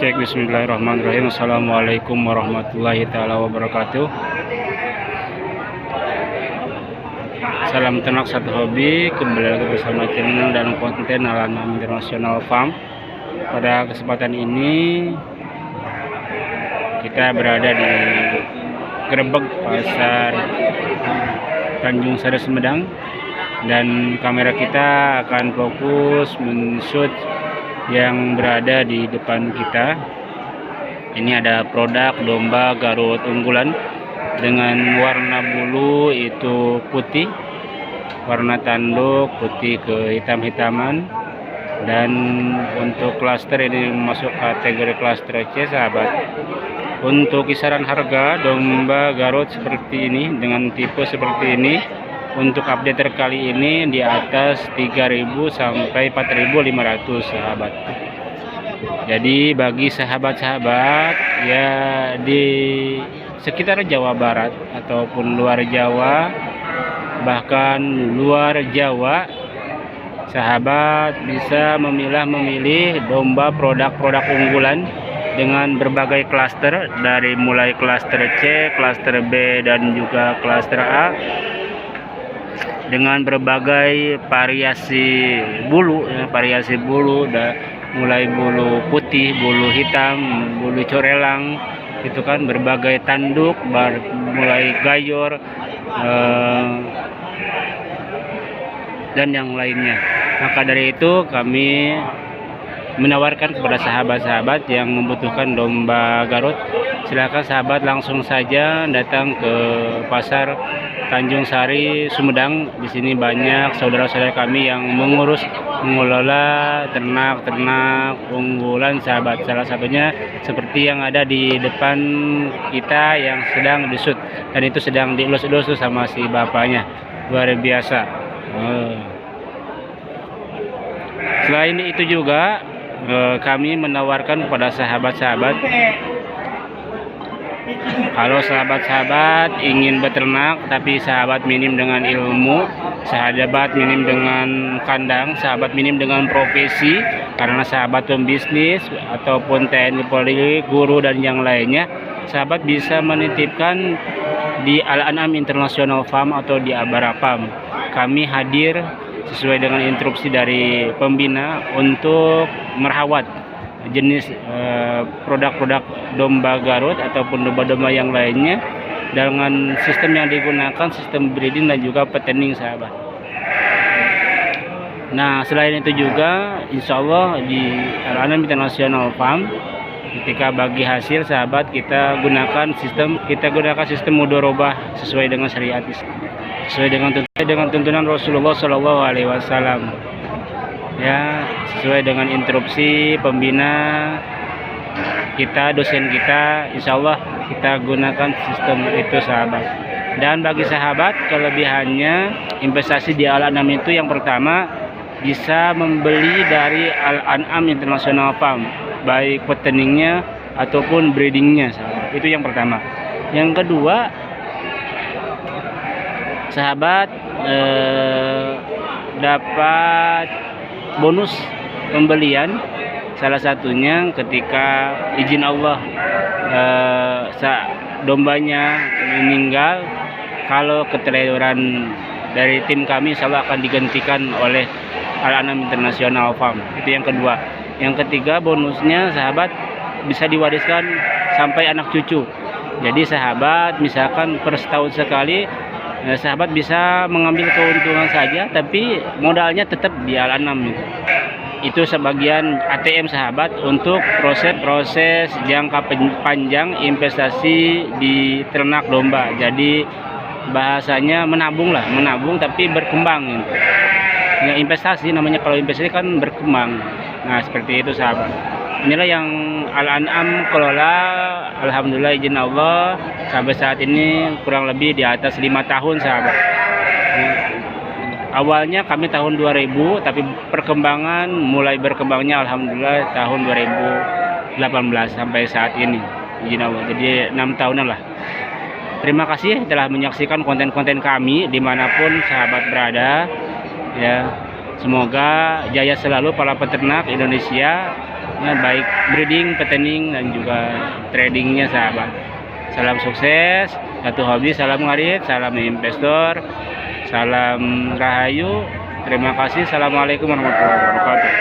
Cek bismillahirrahmanirrahim. Assalamualaikum warahmatullahi taala wabarakatuh. Salam ternak satu hobi, kembali lagi bersama channel dan konten Al-An'am International Farm. Pada kesempatan ini kita berada di Grebeg Pasar Tanjung Sari Sumedang, dan kamera kita akan fokus men-shoot yang berada di depan kita. Ini ada produk domba Garut unggulan dengan warna bulu itu putih, warna tanduk putih ke hitam-hitaman, dan untuk klaster ini masuk kategori klaster C, sahabat. Untuk kisaran harga domba Garut seperti ini dengan tipe seperti ini, untuk update terkali ini di atas 3.000 sampai 4.500, sahabat. Jadi bagi sahabat-sahabat ya di sekitar Jawa Barat ataupun luar Jawa, bahkan luar Jawa, sahabat bisa memilih domba produk-produk unggulan dengan berbagai klaster, dari mulai klaster C, klaster B, dan juga klaster A, dengan berbagai variasi bulu, mulai bulu putih, bulu hitam, bulu corelang, itu kan berbagai tanduk, mulai gayor dan yang lainnya. Maka dari itu kami menawarkan kepada sahabat-sahabat yang membutuhkan domba Garut, silakan sahabat langsung saja datang ke pasar Tanjung Sari Sumedang. Di sini banyak saudara-saudara kami yang mengelola ternak-ternak unggulan, sahabat. Salah satunya seperti yang ada di depan kita yang sedang disut, dan itu sedang dielus-elus sama si bapaknya, luar biasa. Selain itu juga kami menawarkan kepada sahabat-sahabat, kalau sahabat-sahabat ingin beternak tapi sahabat minim dengan ilmu, sahabat minim dengan kandang, sahabat minim dengan profesi, karena sahabat pembisnis ataupun TNI Polri, guru dan yang lainnya, sahabat bisa menitipkan di Al-An'am International Farm atau di Abarapam. Kami hadir sesuai dengan instruksi dari pembina untuk merawat jenis produk-produk domba Garut ataupun domba-domba yang lainnya dengan sistem yang digunakan, sistem breeding dan juga petening, sahabat. Nah, selain itu juga insya Allah di Al-An'am International Farm, ketika bagi hasil, sahabat, kita gunakan sistem mudorobah sesuai dengan syariat Islam, sesuai dengan tuntunan Rasulullah Shallallahu Alaihi Wasallam. Ya, sesuai dengan instruksi pembina kita, dosen kita, insya Allah kita gunakan sistem itu, sahabat. Dan bagi sahabat, kelebihannya investasi di Al-An'am itu yang pertama bisa membeli dari Al-An'am International Farm, baik peteningnya ataupun breedingnya, sahabat. Itu yang pertama. Yang kedua, sahabat dapat bonus pembelian, salah satunya ketika izin Allah dombanya meninggal, kalau keteledoran dari tim kami insya Allah akan digantikan oleh Al-An'am International Farm. Itu yang kedua. Yang ketiga, bonusnya sahabat bisa diwariskan sampai anak cucu. Jadi sahabat misalkan per setahun sekali, sahabat bisa mengambil keuntungan saja, tapi modalnya tetap di Al-An'am. Itu sebagian ATM, sahabat, untuk proses jangka panjang investasi di ternak domba. Jadi bahasanya menabung tapi berkembang gitu. Ya, investasi namanya, kalau investasi kan berkembang. Nah, seperti itu, sahabat. Inilah yang Al-An'am kelola, alhamdulillah izin Allah sampai saat ini kurang lebih di atas 5 tahun, sahabat. Awalnya kami tahun 2000, tapi perkembangan mulai berkembangnya alhamdulillah tahun 2018 sampai saat ini, izin Allah. Jadi 6 tahunan lah. Terima kasih telah menyaksikan konten-konten kami dimanapun sahabat berada. Ya, semoga jaya selalu para peternak Indonesia. ya, baik breeding, petani dan juga tradingnya sahabat. Salam sukses, satu hobi, salam ngarit, salam investor, salam rahayu. Terima kasih. Assalamualaikum warahmatullahi wabarakatuh.